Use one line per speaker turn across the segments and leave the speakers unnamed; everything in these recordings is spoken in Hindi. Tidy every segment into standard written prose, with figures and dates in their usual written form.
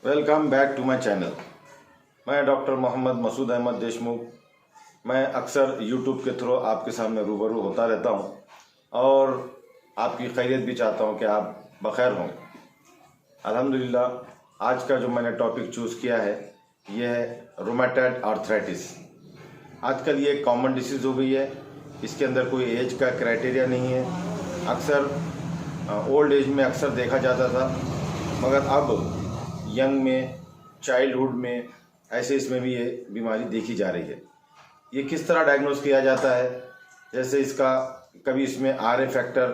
Welcome back to my channel. मैं डॉक्टर मोहम्मद मसूद अहमद देशमुख। मैं अक्सर यूट्यूब के थ्रू आपके सामने रूबरू होता रहता हूं और आपकी खैरियत भी चाहता हूं कि आप बखैर हों। अल्हम्दुलिल्लाह आज का जो मैंने टॉपिक चूज़ किया है यह है रूमेटॉइड आर्थराइटिस। आजकल ये एक कॉमन डिसीज़ हो गई है। इसके अंदर कोई एज का क्राइटेरिया नहीं है। अक्सर ओल्ड एज में अक्सर देखा जाता था, मगर अब यंग में, चाइल्डहुड में ऐसे इसमें भी ये बीमारी देखी जा रही है। ये किस तरह डायग्नोज किया जाता है? जैसे इसका कभी इसमें RA फैक्टर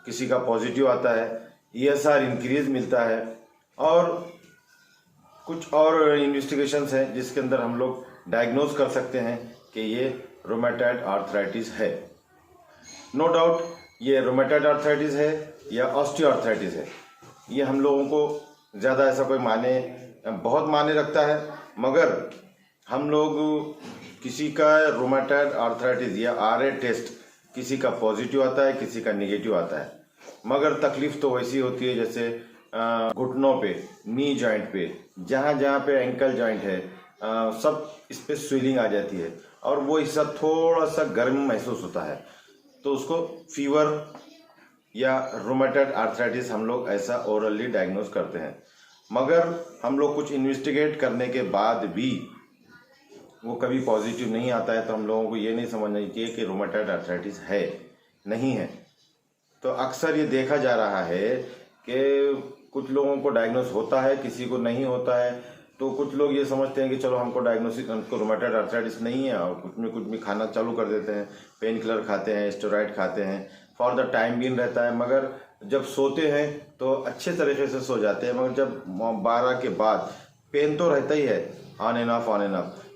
किसी का पॉजिटिव आता है, ESR इंक्रीज मिलता है और कुछ और इन्वेस्टिगेशंस हैं जिसके अंदर हम लोग डायग्नोज कर सकते हैं कि ये रूमेटॉइड आर्थराइटिस है। नो डाउट ये रूमेटॉइड आर्थराइटिस है या ऑस्टियोआर्थराइटिस है। ये हम लोगों को ज़्यादा ऐसा कोई बहुत मायने रखता है, मगर हम लोग किसी का रूमेटॉइड आर्थराइटिस या RA टेस्ट किसी का पॉजिटिव आता है, किसी का नेगेटिव आता है, मगर तकलीफ तो वैसी होती है जैसे घुटनों पे, नी जॉइंट पे, जहाँ जहाँ पे एंकल जॉइंट है, सब इस पे स्वेलिंग आ जाती है और वो हिस्सा थोड़ा सा गर्म महसूस होता है, तो उसको फीवर या रूमेटॉइड आर्थराइटिस हम लोग ऐसा ओरली डायग्नोज करते हैं। मगर हम लोग कुछ इन्वेस्टिगेट करने के बाद भी वो कभी पॉजिटिव नहीं आता है, तो हम लोगों को ये नहीं समझना चाहिए कि रूमेटॉइड आर्थराइटिस है, नहीं है। तो अक्सर ये देखा जा रहा है कि कुछ लोगों को डायग्नोस होता है, किसी को नहीं होता है। तो कुछ लोग ये समझते हैं कि चलो हमको रूमेटॉइड आर्थराइटिस नहीं है और कुछ भी खाना चालू कर देते हैं, पेन किलर खाते हैं, स्टेरॉइड खाते हैं, फॉर द टाइम बीइंग रहता है। मगर जब सोते हैं तो अच्छे तरीके से सो जाते हैं, मगर जब 12 के बाद पेन तो रहता ही है, ऑन एंड ऑफ,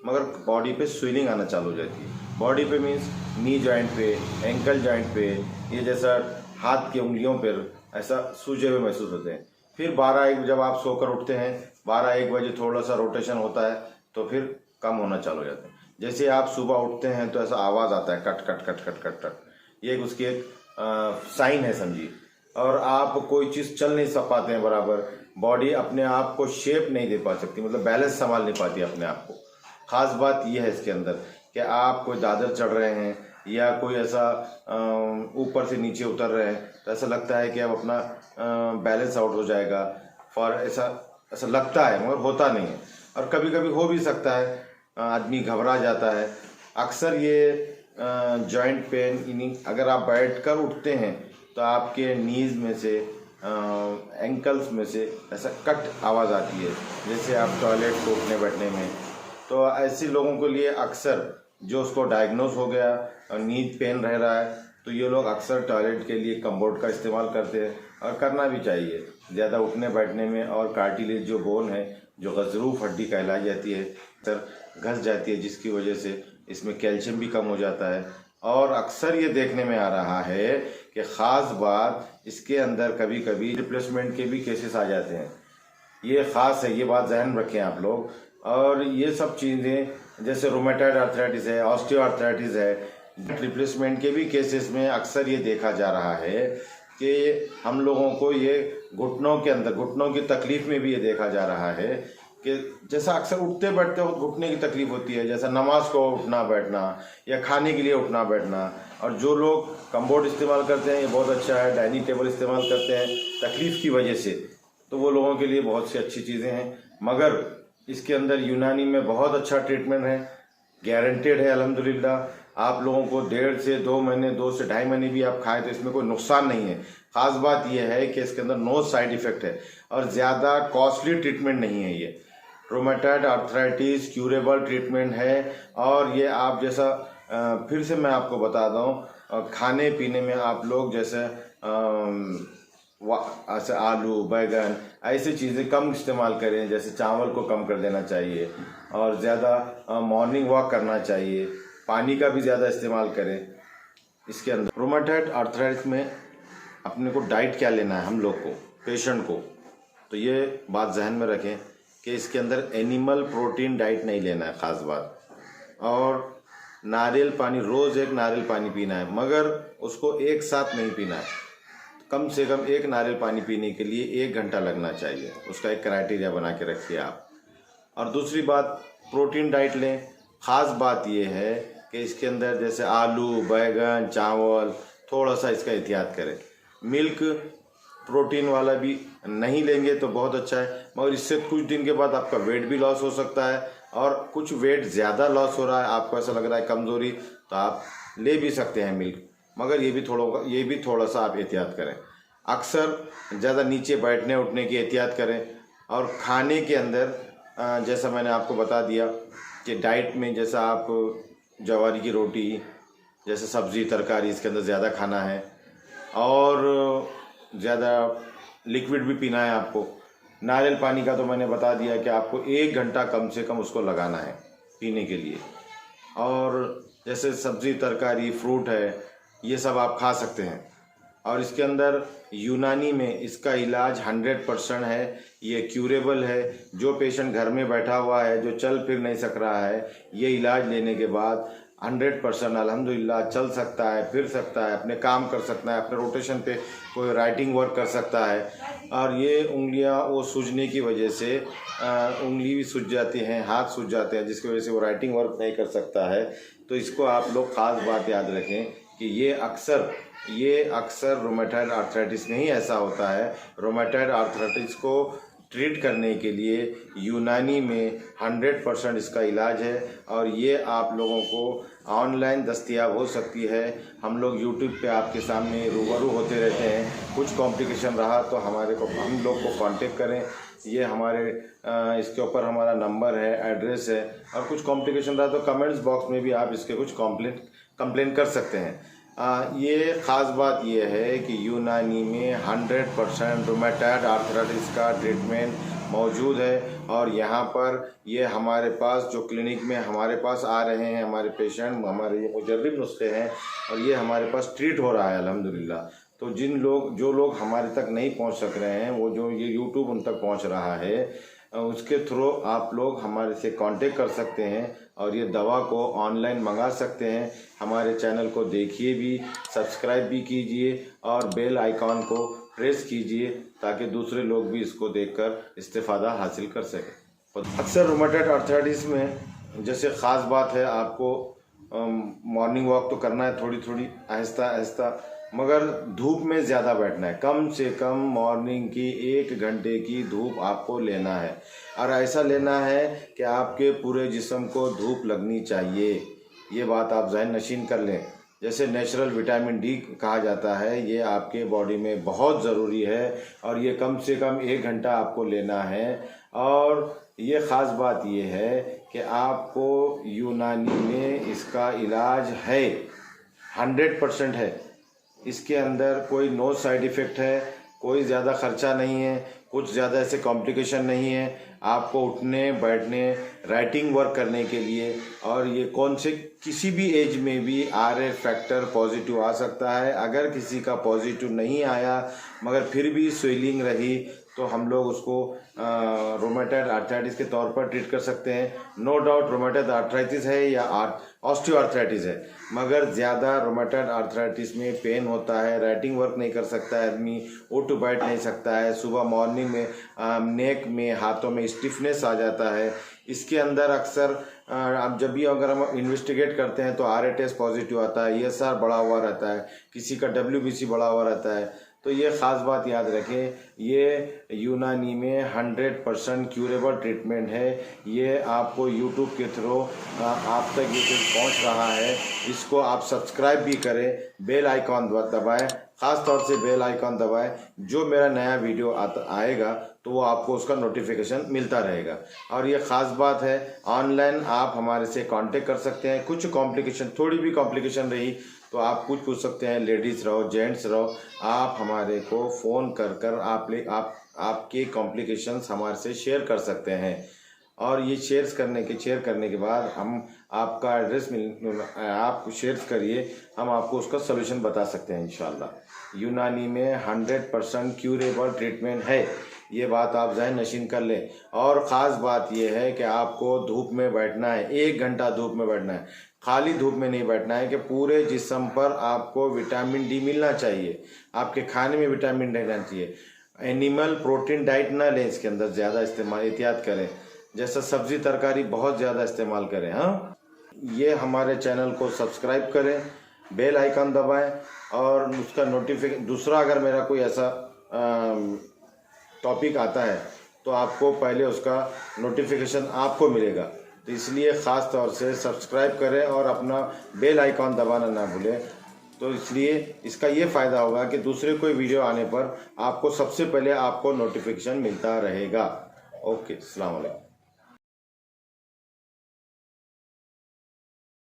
मगर बॉडी पे स्वेलिंग आना चालू हो जाती है। बॉडी पे मीन्स नी जॉइंट पे, एंकल जॉइंट पे, ये जैसा हाथ की उंगलियों पर ऐसा सूजे हुए महसूस होते हैं। फिर 12-1 जब आप सोकर उठते हैं, 12-1 बजे थोड़ा सा रोटेशन होता है तो फिर कम होना चालू हो जाता है। जैसे आप सुबह उठते हैं तो ऐसा आवाज़ आता है cut cut cut cut cut cut, ये उसकी एक साइन है समझिए। और आप कोई चीज़ चल नहीं सक पाते हैं बराबर, बॉडी अपने आप को शेप नहीं दे पा सकती, मतलब बैलेंस संभाल नहीं पाती अपने आप को। ख़ास बात यह है इसके अंदर कि आप कोई दादर चढ़ रहे हैं या कोई ऐसा ऊपर से नीचे उतर रहे हैं तो ऐसा लगता है कि अब अपना बैलेंस आउट हो जाएगा, फॉर ऐसा लगता है, मगर होता नहीं है। और कभी कभी हो भी सकता है, आदमी घबरा जाता है। अक्सर ये जॉइंट पेन अगर आप बैठकर उठते हैं तो आपके नीज में से, एंकल्स में से ऐसा कट आवाज़ आती है, जैसे आप टॉयलेट को उठने बैठने में। तो ऐसे लोगों के लिए अक्सर जो उसको डायग्नोज हो गया और नीज पेन रह रहा है, तो ये लोग अक्सर टॉयलेट के लिए कम्बोर्ड का इस्तेमाल करते हैं और करना भी चाहिए। ज़्यादा उठने बैठने में और कार्टिलेज जो बोन है, जो गज़रूफ हड्डी कहलाई जाती है, सर घस जाती है, जिसकी वजह से इसमें कैल्शियम भी कम हो जाता है। और अक्सर ये देखने में आ रहा है कि ख़ास बात इसके अंदर कभी कभी रिप्लेसमेंट के भी केसेस आ जाते हैं। ये ख़ास है, ये बात जहन रखें आप लोग। और ये सब चीज़ें जैसे रूमेटॉइड आर्थराइटिस है, ऑस्टियोआर्थराइटिस है, रिप्लेसमेंट के भी केसेस में अक्सर ये देखा जा रहा है कि हम लोगों को ये घुटनों के अंदर, घुटनों की तकलीफ़ में भी ये देखा जा रहा है कि जैसा अक्सर उठते बैठते हो घुटने की तकलीफ होती है, जैसा नमाज को उठना बैठना या खाने के लिए उठना बैठना। और जो लोग कम्बोर्ड इस्तेमाल करते हैं, ये बहुत अच्छा है, डाइनिंग टेबल इस्तेमाल करते हैं तकलीफ़ की वजह से, तो वो लोगों के लिए बहुत सी अच्छी चीज़ें हैं। मगर इसके अंदर यूनानी में बहुत अच्छा ट्रीटमेंट है, गारंटेड है अल्हम्दुलिल्लाह। आप लोगों को 1.5 से 2 महीने, 2 से ढाई महीने भी आप खाएं तो इसमें कोई नुकसान नहीं है। ख़ास बात यह है कि इसके अंदर नो साइड इफ़ेक्ट है और ज़्यादा कॉस्टली ट्रीटमेंट नहीं है। ये रूमेटॉइड आर्थराइटिस क्यूरेबल ट्रीटमेंट है। और ये आप जैसा फिर से मैं आपको बता दूं, खाने पीने में आप लोग जैसे ऐसे आलू, बैगन, ऐसी चीज़ें कम इस्तेमाल करें, जैसे चावल को कम कर देना चाहिए और ज़्यादा मॉर्निंग वॉक करना चाहिए, पानी का भी ज़्यादा इस्तेमाल करें। इसके अंदर रूमेटॉइड आर्थराइटिस में अपने को डाइट क्या लेना है हम लोग को, पेशेंट को, तो ये बात जहन में रखें कि इसके अंदर एनिमल प्रोटीन डाइट नहीं लेना है, ख़ास बात। और नारियल पानी, रोज़ एक नारियल पानी पीना है, मगर उसको एक साथ नहीं पीना है। कम से कम एक नारियल पानी पीने के लिए 1 घंटा लगना चाहिए। उसका एक क्राइटेरिया बना के रखिए आप। और दूसरी बात, प्रोटीन डाइट लें। ख़ास बात ये है कि इसके अंदर जैसे आलू, बैगन, चावल, थोड़ा सा इसका एहतियात करें। मिल्क प्रोटीन वाला भी नहीं लेंगे तो बहुत अच्छा है, मगर इससे कुछ दिन के बाद आपका वेट भी लॉस हो सकता है, और कुछ वेट ज़्यादा लॉस हो रहा है, आपको ऐसा लग रहा है कमज़ोरी, तो आप ले भी सकते हैं मिल्क, मगर ये भी थोड़ा सा आप एहतियात करें। अक्सर ज़्यादा नीचे बैठने उठने की एहतियात करें। और खाने के अंदर जैसा मैंने आपको बता दिया कि डाइट में जैसा आप ज्वारी की रोटी, जैसे सब्ज़ी तरकारी, इसके अंदर ज़्यादा खाना है, और ज़्यादा लिक्विड भी पीना है आपको। नारियल पानी का तो मैंने बता दिया कि आपको 1 घंटा कम से कम उसको लगाना है पीने के लिए। और जैसे सब्ज़ी तरकारी, फ्रूट है, ये सब आप खा सकते हैं। और इसके अंदर यूनानी में इसका इलाज 100% है, ये क्यूरेबल है। जो पेशेंट घर में बैठा हुआ है, जो चल फिर नहीं सक रहा है, ये इलाज लेने के बाद 100% अल्हम्दुलिल्लाह चल सकता है, फिर सकता है, अपने काम कर सकता है, अपने रोटेशन पे कोई राइटिंग वर्क कर सकता है। और ये उंगलियां वो सूजने की वजह से उंगली भी सूज जाती हैं, हाथ सूज जाते हैं, जिसकी वजह से वो राइटिंग वर्क नहीं कर सकता है। तो इसको आप लोग ख़ास बात याद रखें कि ये अक्सर रोमेटॉइड आर्थराइटिस में ही ऐसा होता है। रोमेटॉइड आर्थराइटिस को ट्रीट करने के लिए यूनानी में 100% इसका इलाज है, और ये आप लोगों को ऑनलाइन दस्तयाब हो सकती है। हम लोग यूट्यूब पे आपके सामने रूबरू होते रहते हैं। कुछ कॉम्प्लिकेशन रहा तो हम लोग को कांटेक्ट करें। ये हमारे इसके ऊपर हमारा नंबर है, एड्रेस है। और कुछ कॉम्प्लिकेशन रहा तो कमेंट्स बॉक्स में भी आप इसके कुछ कंप्लेन कर सकते हैं। ये ख़ास बात ये है कि यूनानी में 100% रोमेटॉइड आर्थराइटिस का ट्रीटमेंट मौजूद है। और यहाँ पर ये हमारे पास जो क्लिनिक में हमारे पास आ रहे हैं हमारे पेशेंट, हमारे ये मुजर्रिब नुस्खे हैं, और ये हमारे पास ट्रीट हो रहा है अल्हम्दुलिल्लाह। तो जो लोग हमारे तक नहीं पहुँच सक रहे हैं, वो जो ये यूट्यूब उन तक पहुँच रहा है, उसके थ्रू आप लोग हमारे से कांटेक्ट कर सकते हैं, और ये दवा को ऑनलाइन मंगा सकते हैं। हमारे चैनल को देखिए भी, सब्सक्राइब भी कीजिए, और बेल आइकॉन को प्रेस कीजिए, ताकि दूसरे लोग भी इसको देखकर इस्तेफ़ादा हासिल कर सकें। अक्सर रोमेटॉइड आर्थराइटिस में जैसे ख़ास बात है, आपको मॉर्निंग वॉक तो करना है, थोड़ी थोड़ी आहिस्ता आहिस्ता, मगर धूप में ज़्यादा बैठना है। कम से कम मॉर्निंग की 1 घंटे की धूप आपको लेना है, और ऐसा लेना है कि आपके पूरे जिस्म को धूप लगनी चाहिए। ये बात आप ज़हन नशीन कर लें। जैसे नेचुरल विटामिन डी कहा जाता है, ये आपके बॉडी में बहुत ज़रूरी है, और ये कम से कम 1 घंटा आपको लेना है। और ये ख़ास बात ये है कि आपको यूनानी में इसका इलाज है, 100% है। इसके अंदर कोई नो साइड इफ़ेक्ट है, कोई ज़्यादा ख़र्चा नहीं है, कुछ ज़्यादा ऐसे कॉम्प्लिकेशन नहीं है आपको उठने बैठने राइटिंग वर्क करने के लिए। और ये किसी भी एज में भी RH फैक्टर पॉजिटिव आ सकता है। अगर किसी का पॉजिटिव नहीं आया मगर फिर भी स्वेलिंग रही, तो हम लोग उसको रोमेटॉइड आर्थराइटिस के तौर पर ट्रीट कर सकते हैं। नो डाउट रोमेटॉइड आर्थराइटिस है या ऑस्टियोआर्थराइटिस है, मगर ज़्यादा रोमेटॉइड आर्थराइटिस में पेन होता है, राइटिंग वर्क नहीं कर सकता है आदमी, उठ बैठ नहीं सकता है, सुबह मॉर्निंग में नेक में, हाथों में स्टिफनेस आ जाता है। इसके अंदर अक्सर अब जब भी अगर हम इन्वेस्टिगेट करते हैं तो RH टेस्ट पॉजिटिव आता है, ESR बढ़ा हुआ रहता है, किसी का WBC बढ़ा हुआ रहता है। तो ये ख़ास बात याद रखें, ये यूनानी में 100% क्यूरेबल ट्रीटमेंट है। ये आपको यूट्यूब के थ्रू आप तक ये चीज़ पहुँच रहा है। इसको आप सब्सक्राइब भी करें, बेल आइकॉन दबाएं, ख़ास तौर से बेल आइकॉन दबाएं। जो मेरा नया वीडियो आएगा तो वो आपको उसका नोटिफिकेशन मिलता रहेगा। और ये ख़ास बात है, ऑनलाइन आप हमारे से कांटेक्ट कर सकते हैं। कुछ कॉम्प्लिकेशन, थोड़ी भी कॉम्प्लिकेशन रही तो आप पूछ सकते हैं, लेडीज़ रहो जेंट्स रहो, आप हमारे को फ़ोन कर आपके कॉम्प्लिकेशंस हमारे से शेयर कर सकते हैं। और ये शेयर करने के बाद हम आपका एड्रेस आप शेयर करिए, हम आपको उसका सलूशन बता सकते हैं इंशाल्लाह। यूनानी में 100% क्यूरेबल ट्रीटमेंट है, ये बात आप ज़हन नशीन कर लें। और ख़ास बात यह है कि आपको धूप में बैठना है, 1 घंटा धूप में बैठना है। खाली धूप में नहीं बैठना है कि पूरे जिस्म पर आपको विटामिन डी मिलना चाहिए। आपके खाने में विटामिन डी रहना चाहिए। एनिमल प्रोटीन डाइट ना लें, इसके अंदर ज़्यादा इस्तेमाल एहतियात करें, जैसा सब्जी तरकारी बहुत ज़्यादा इस्तेमाल करें। हाँ, ये हमारे चैनल को सब्सक्राइब करें, बेल आइकन दबाएं और उसका नोटिफिकेशन, दूसरा अगर मेरा कोई ऐसा टॉपिक आता है तो आपको पहले उसका नोटिफिकेशन आपको मिलेगा। तो इसलिए ख़ास तौर से सब्सक्राइब करें और अपना बेल आइकॉन दबाना ना भूलें। तो इसलिए इसका ये फ़ायदा होगा कि दूसरे कोई वीडियो आने पर आपको सबसे पहले आपको नोटिफिकेशन मिलता रहेगा। ओके, अस्सलाम वालेकुम।